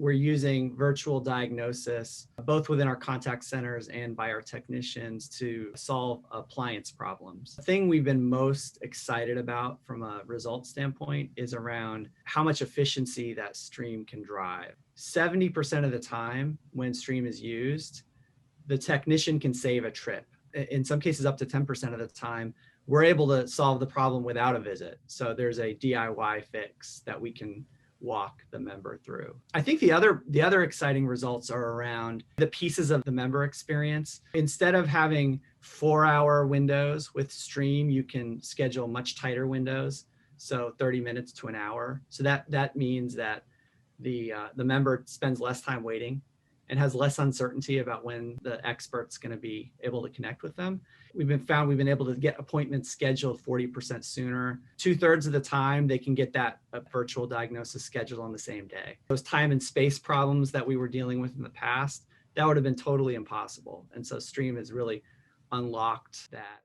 we're using virtual diagnosis, both within our contact centers and by our technicians to solve appliance problems. The thing we've been most excited about from a result standpoint is around how much efficiency that stream can drive. 70% of the time when stream is used, the technician can save a trip. In some cases, up to 10% of the time, we're able to solve the problem without a visit. So there's a DIY fix that we can walk the member through. I think the other exciting results are around the pieces of the member experience. Instead of having 4-hour windows with Stream, you can schedule much tighter windows, so 30 minutes to an hour. So that means that the member spends less time waiting and has less uncertainty about when the expert's going to be able to connect with them. We've been able to get appointments scheduled 40% sooner. 2/3 of the time, they can get that virtual diagnosis scheduled on the same day. Those time and space problems that we were dealing with in the past, that would have been totally impossible. And so Stream has really unlocked that.